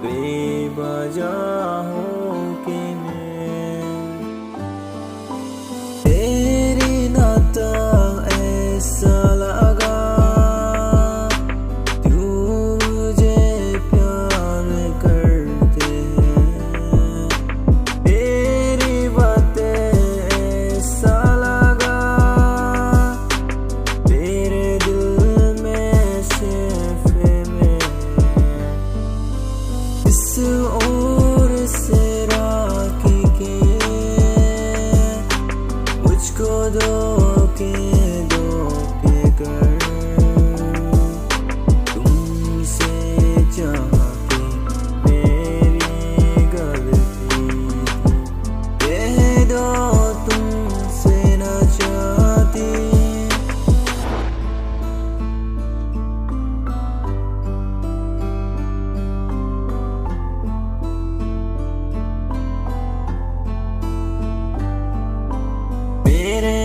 बेवजह हो के मैं तेरी नाता ऐसा लगा तू मुझे प्यार करते हैं। तेरी बातें ऐसा लगा तेरे दिल में सिर्फ मैं इस ओर से राखी के मुझको धोखे कर तुमसे चाह के मेरी गलती थी। कह दो तुमसे न चाहती मेरे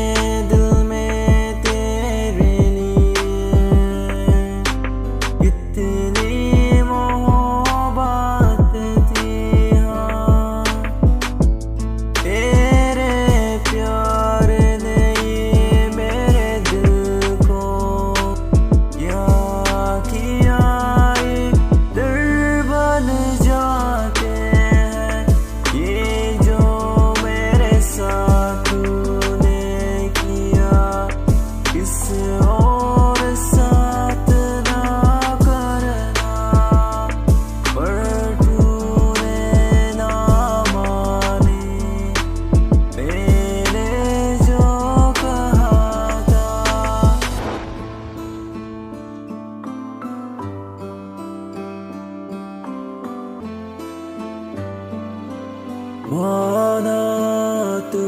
दिल में तेरे लिए इतनी मोहब्बत थी। हाँ तेरे प्यार ने ये मेरे दिल को क्या किया दर बन जाते हैं ये जो मेरे साथ इस और साथ ना करना पर तूने ना मानी मैंने जो कहा था। माना तू